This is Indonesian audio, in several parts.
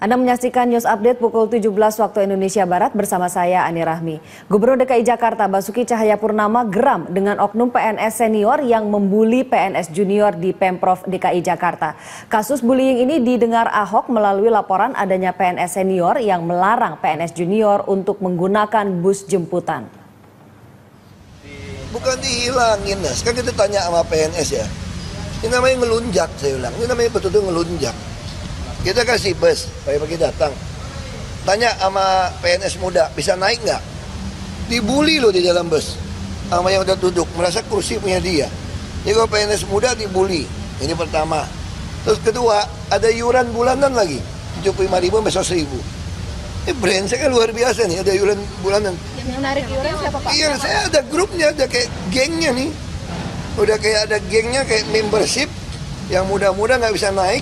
Anda menyaksikan News Update pukul 17 waktu Indonesia Barat bersama saya Ani Rahmi. Gubernur DKI Jakarta Basuki Cahayapurnama geram dengan oknum PNS senior yang membuli PNS junior di Pemprov DKI Jakarta. Kasus bullying ini didengar Ahok melalui laporan adanya PNS senior yang melarang PNS junior untuk menggunakan bus jemputan. Bukan dihilangin, nah. Sekarang kita tanya sama PNS ya. Ini namanya ngelunjak, saya ulang. Ini namanya betul-betul ngelunjak. Kita kasih bus, pagi-pagi datang. Tanya sama PNS muda, bisa naik nggak? Dibully loh di dalam bus. Sama yang udah duduk, merasa kursi punya dia. Jadi kalau PNS muda dibully, ini pertama. Terus kedua, ada iuran bulanan lagi. 75.000 sampai 100.000. Brengsek kan luar biasa nih, ada iuran bulanan. Yang narik iuran siapa Pak? Iya, saya ada grupnya, ada kayak gengnya nih. Udah kayak ada gengnya, kayak membership. Yang muda-muda nggak bisa naik,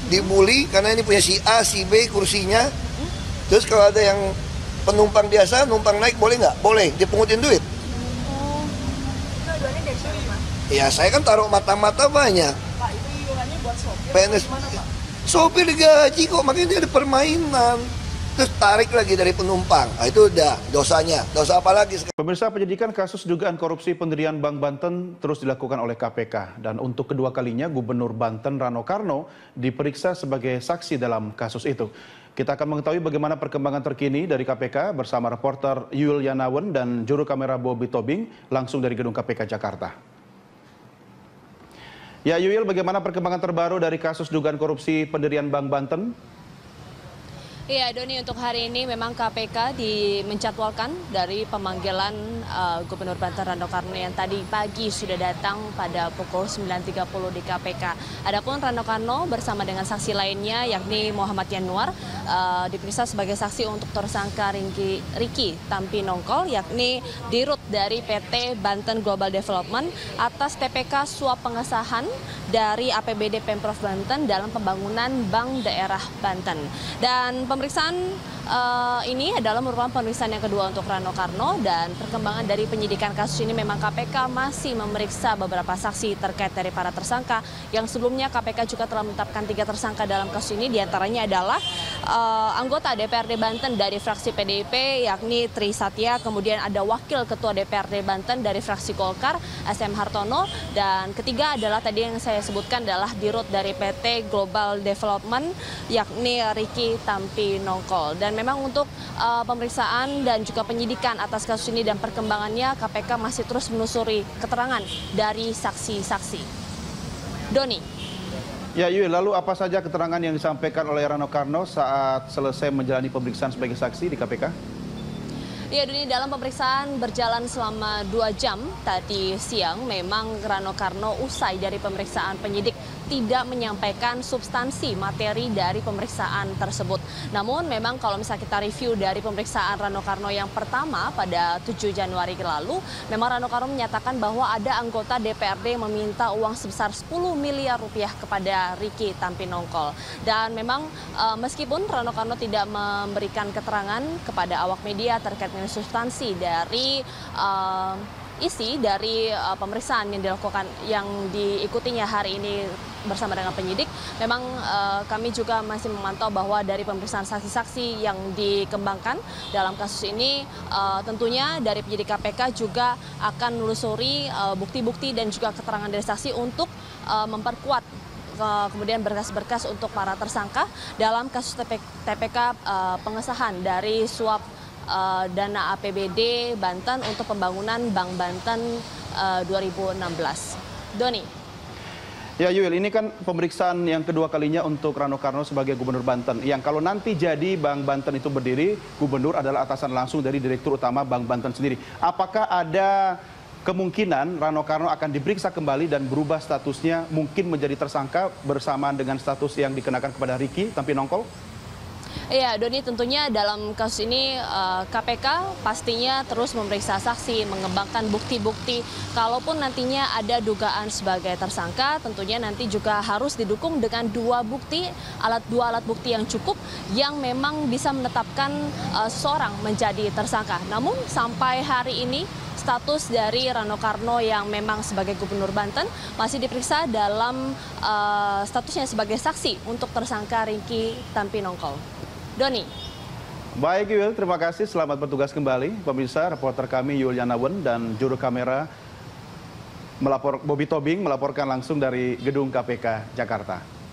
dibully karena ini punya si A, si B kursinya. Terus kalau ada yang penumpang biasa, numpang naik boleh nggak? Boleh, dipungutin duit. Tujuannya dari sini Mas? Ya saya kan taruh mata-mata banyak. Pak, itu iurannya buat sopir? PNS, Gimana Pak? sopir gaji kok, makanya dia ada permainan. Terus tarik lagi dari penumpang. Nah, itu udah dosanya. Dosa apa lagi sekarang? Pemirsa, penyidikan kasus dugaan korupsi pendirian Bank Banten terus dilakukan oleh KPK. Dan untuk kedua kalinya Gubernur Banten Rano Karno diperiksa sebagai saksi dalam kasus itu. Kita akan mengetahui bagaimana perkembangan terkini dari KPK bersama reporter Yul Yanawan dan juru kamera Bobby Tobing langsung dari Gedung KPK Jakarta. Ya Yul, bagaimana perkembangan terbaru dari kasus dugaan korupsi pendirian Bank Banten? Iya Doni, untuk hari ini memang KPK menjadwalkan dari pemanggilan Gubernur Banten Rano Karno yang tadi pagi sudah datang pada pukul 9.30 di KPK. Adapun Rano Karno bersama dengan saksi lainnya yakni Muhammad Yanuar diperiksa sebagai saksi untuk tersangka Riki Tampi Nongkol yakni dirut dari PT Banten Global Development atas TPK suap pengesahan dari APBD Pemprov Banten dalam pembangunan Bank Daerah Banten. Dan pemeriksaan ini adalah merupakan pemeriksaan yang kedua untuk Rano Karno dan perkembangan dari penyidikan kasus ini memang KPK masih memeriksa beberapa saksi terkait dari para tersangka yang sebelumnya KPK juga telah menetapkan 3 tersangka dalam kasus ini, diantaranya adalah anggota DPRD Banten dari fraksi PDIP yakni Tri Satya, kemudian ada wakil ketua DPRD Banten dari fraksi Golkar SM Hartono, dan ketiga adalah tadi yang saya sebutkan adalah dirut dari PT Global Development yakni Riki Tampi Nongkol. Dan memang untuk pemeriksaan dan juga penyidikan atas kasus ini dan perkembangannya KPK masih terus menelusuri keterangan dari saksi-saksi. Doni. Ya Yul, lalu apa saja keterangan yang disampaikan oleh Rano Karno saat selesai menjalani pemeriksaan sebagai saksi di KPK? Ya, Doni, dalam pemeriksaan berjalan selama 2 jam tadi siang, memang Rano Karno usai dari pemeriksaan penyidik tidak menyampaikan substansi materi dari pemeriksaan tersebut. Namun memang kalau misalnya kita review dari pemeriksaan Rano Karno yang pertama pada 7 Januari lalu, memang Rano Karno menyatakan bahwa ada anggota DPRD yang meminta uang sebesar 10 miliar rupiah kepada Riki Tampi Nongkol. Dan memang meskipun Rano Karno tidak memberikan keterangan kepada awak media terkait dengan substansi dari isi dari pemeriksaan yang dilakukan yang diikutinya hari ini bersama dengan penyidik, memang kami juga masih memantau bahwa dari pemeriksaan saksi-saksi yang dikembangkan dalam kasus ini tentunya dari penyidik KPK juga akan menelusuri bukti-bukti dan juga keterangan dari saksi untuk memperkuat kemudian berkas-berkas untuk para tersangka dalam kasus TPK pengesahan dari suap dana APBD Banten untuk pembangunan Bank Banten 2016. Doni. Ya Yul, ini kan pemeriksaan yang kedua kalinya untuk Rano Karno sebagai Gubernur Banten. Yang kalau nanti jadi Bank Banten itu berdiri, Gubernur adalah atasan langsung dari Direktur Utama Bank Banten sendiri. Apakah ada kemungkinan Rano Karno akan diperiksa kembali dan berubah statusnya mungkin menjadi tersangka bersamaan dengan status yang dikenakan kepada Riki Tampi Nongkol? Iya, Doni, tentunya dalam kasus ini KPK pastinya terus memeriksa saksi, mengembangkan bukti-bukti. Kalaupun nantinya ada dugaan sebagai tersangka, tentunya nanti juga harus didukung dengan dua alat bukti yang cukup yang memang bisa menetapkan seseorang menjadi tersangka. Namun sampai hari ini status dari Rano Karno yang memang sebagai Gubernur Banten masih diperiksa dalam statusnya sebagai saksi untuk tersangka Ringky Tampinongkol. Doni. Baik Yul, terima kasih. Selamat bertugas kembali. Pemirsa, reporter kami Yuliana Wen dan juru kamera Bobby Tobing melaporkan langsung dari Gedung KPK Jakarta.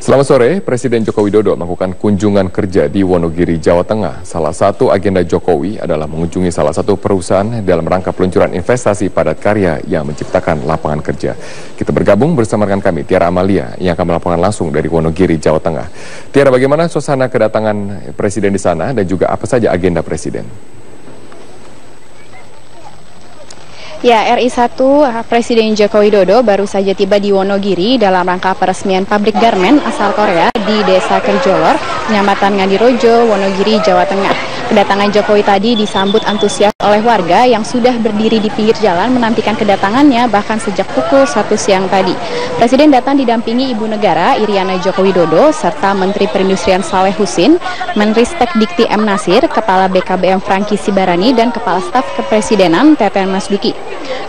Selamat sore, Presiden Joko Widodo melakukan kunjungan kerja di Wonogiri, Jawa Tengah. Salah satu agenda Jokowi adalah mengunjungi salah satu perusahaan dalam rangka peluncuran investasi padat karya yang menciptakan lapangan kerja. Kita bergabung bersama rekan kami, Tiara Amalia, yang akan melaporkan langsung dari Wonogiri, Jawa Tengah. Tiara, bagaimana suasana kedatangan Presiden di sana dan juga apa saja agenda Presiden? Ya, RI1 Presiden Joko Widodo baru saja tiba di Wonogiri dalam rangka peresmian pabrik garmen asal Korea di Desa Kerjolor, Kecamatan Ngadirojo, Wonogiri, Jawa Tengah. Kedatangan Jokowi tadi disambut antusias oleh warga yang sudah berdiri di pinggir jalan menantikan kedatangannya bahkan sejak pukul 1 siang tadi. Presiden datang didampingi Ibu Negara Iriana Joko Widodo serta Menteri Perindustrian Saleh Husin, Menristek Dikti M. Nasir, Kepala BKBM Franky Sibarani, dan Kepala Staf Kepresidenan Teten Mas Duki.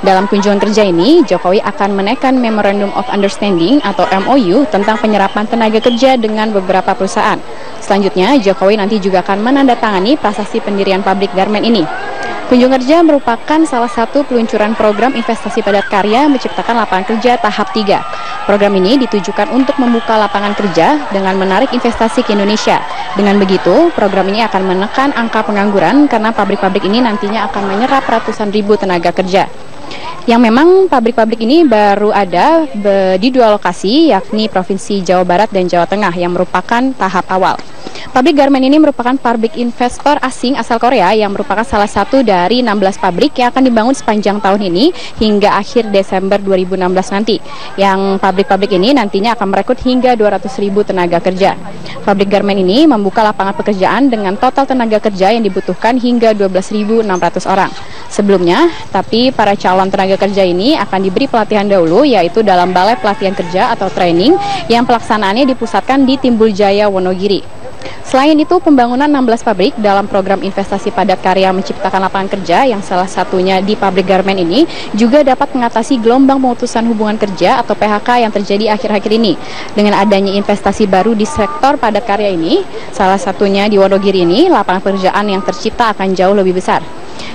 Dalam kunjungan kerja ini, Jokowi akan menekan Memorandum of Understanding atau MOU tentang penyerapan tenaga kerja dengan beberapa perusahaan. Selanjutnya, Jokowi nanti juga akan menandatangani prasasti pendirian pabrik garmen ini. Kunjungan kerja merupakan salah satu peluncuran program investasi padat karya menciptakan lapangan kerja tahap 3. Program ini ditujukan untuk membuka lapangan kerja dengan menarik investasi ke Indonesia. Dengan begitu, program ini akan menekan angka pengangguran karena pabrik-pabrik ini nantinya akan menyerap ratusan ribu tenaga kerja. Yang memang pabrik-pabrik ini baru ada di 2 lokasi, yakni Provinsi Jawa Barat dan Jawa Tengah yang merupakan tahap awal. Pabrik garmen ini merupakan pabrik investor asing asal Korea yang merupakan salah satu dari 16 pabrik yang akan dibangun sepanjang tahun ini hingga akhir Desember 2016 nanti. Yang pabrik-pabrik ini nantinya akan merekrut hingga 200.000 tenaga kerja. Pabrik garmen ini membuka lapangan pekerjaan dengan total tenaga kerja yang dibutuhkan hingga 12.600 orang. Sebelumnya, tapi para calon tenaga kerja ini akan diberi pelatihan dahulu, yaitu dalam Balai Pelatihan Kerja atau training yang pelaksanaannya dipusatkan di Timbul Jaya, Wonogiri. Selain itu, pembangunan 16 pabrik dalam program investasi padat karya menciptakan lapangan kerja yang salah satunya di pabrik garmen ini juga dapat mengatasi gelombang pemutusan hubungan kerja atau PHK yang terjadi akhir-akhir ini. Dengan adanya investasi baru di sektor padat karya ini, salah satunya di Wonogiri ini, lapangan pekerjaan yang tercipta akan jauh lebih besar.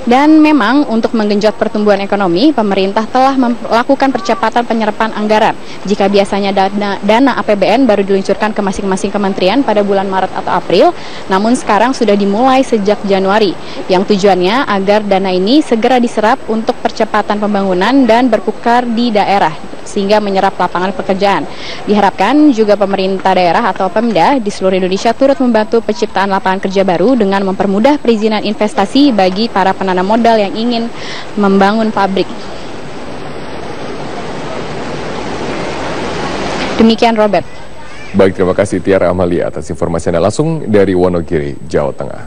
Dan memang untuk menggenjot pertumbuhan ekonomi, pemerintah telah melakukan percepatan penyerapan anggaran. Jika biasanya dana APBN baru diluncurkan ke masing-masing kementerian pada bulan Maret atau April, namun sekarang sudah dimulai sejak Januari, yang tujuannya agar dana ini segera diserap untuk percepatan pembangunan dan berpukar di daerah, sehingga menyerap lapangan pekerjaan. Diharapkan juga pemerintah daerah atau Pemda di seluruh Indonesia turut membantu penciptaan lapangan kerja baru dengan mempermudah perizinan investasi bagi para penanam modal yang ingin membangun pabrik. Demikian Robert. Baik, terima kasih Tiara Amalia atas informasi Anda langsung dari Wonogiri, Jawa Tengah.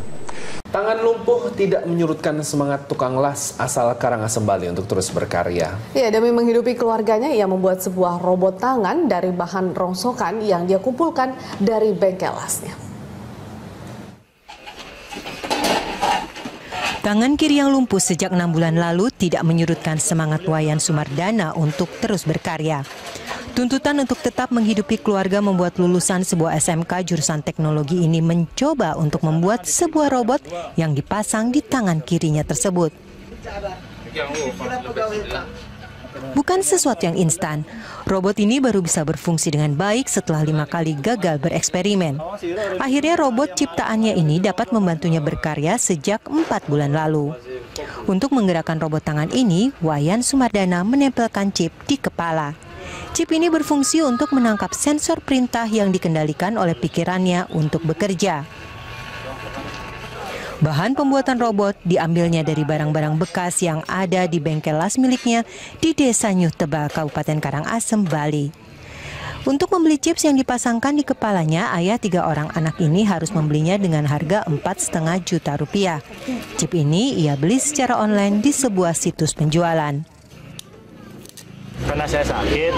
Tangan lumpuh tidak menyurutkan semangat tukang las asal Karangasem Bali untuk terus berkarya. Ya, demi menghidupi keluarganya, ia membuat sebuah robot tangan dari bahan rongsokan yang dia kumpulkan dari bengkel lasnya. Tangan kiri yang lumpuh sejak 6 bulan lalu tidak menyurutkan semangat Wayan Sumardana untuk terus berkarya. Tuntutan untuk tetap menghidupi keluarga membuat lulusan sebuah SMK jurusan teknologi ini mencoba untuk membuat sebuah robot yang dipasang di tangan kirinya tersebut. Bukan sesuatu yang instan, robot ini baru bisa berfungsi dengan baik setelah 5 kali gagal bereksperimen. Akhirnya robot ciptaannya ini dapat membantunya berkarya sejak 4 bulan lalu. Untuk menggerakkan robot tangan ini, Wayan Sumardana menempelkan chip di kepala. Chip ini berfungsi untuk menangkap sensor perintah yang dikendalikan oleh pikirannya untuk bekerja. Bahan pembuatan robot diambilnya dari barang-barang bekas yang ada di bengkel las miliknya di Desa Nyuh Tebal, Kabupaten Karangasem, Bali. Untuk membeli chips yang dipasangkan di kepalanya, ayah 3 orang anak ini harus membelinya dengan harga 4,5 juta rupiah. Chip ini ia beli secara online di sebuah situs penjualan. Karena saya sakit,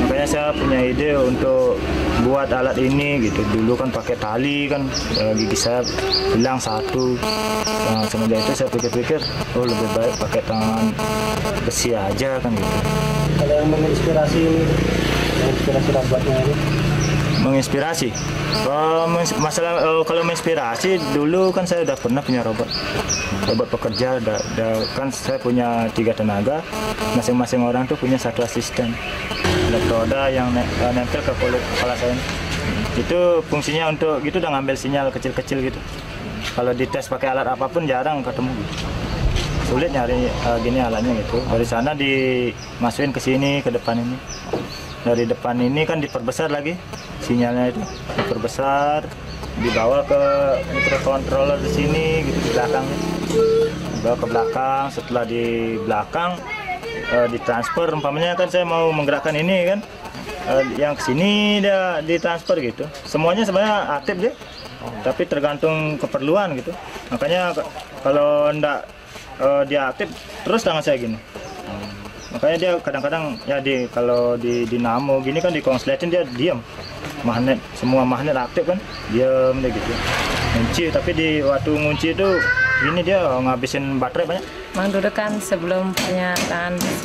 makanya saya punya ide untuk buat alat ini gitu. Dulu kan pakai tali kan, gigi saya hilang satu. Nah, semenjak itu saya pikir-pikir, oh lebih baik pakai tangan besi aja kan gitu. Kalau yang menginspirasi buatnya ini? Menginspirasi? Kalau menginspirasi, dulu kan saya udah pernah punya robot pekerja. Kan saya punya 3 tenaga, masing-masing orang tuh punya 1 asisten. Elektroda yang nempel ke kepala saya. Itu fungsinya untuk gitu, udah ngambil sinyal kecil-kecil gitu. Kalau dites pakai alat apapun jarang ketemu. Sulit nyari gini alatnya gitu. Dari sana dimasukin ke sini, ke depan ini. Dari depan ini kan diperbesar lagi sinyalnya, itu diperbesar, dibawa ke microcontroller di sini gitu, di belakang, dibawa ke belakang. Setelah di belakang ditransfer, umpamanya kan saya mau menggerakkan ini kan, yang ke sini dia ditransfer gitu. Semuanya sebenarnya aktif dia, tapi tergantung keperluan gitu. Makanya kalau enggak dia aktif terus tangan saya gini. Makanya dia kadang-kadang ya kalau di dinamo gini kan dikonsletin dia diam. Magnet, semua magnet aktif kan, diam deh gitu. Ngunci, tapi di waktu ngunci itu ini dia ngabisin baterai banyak. Memang dulu kan sebelum punya tangan besi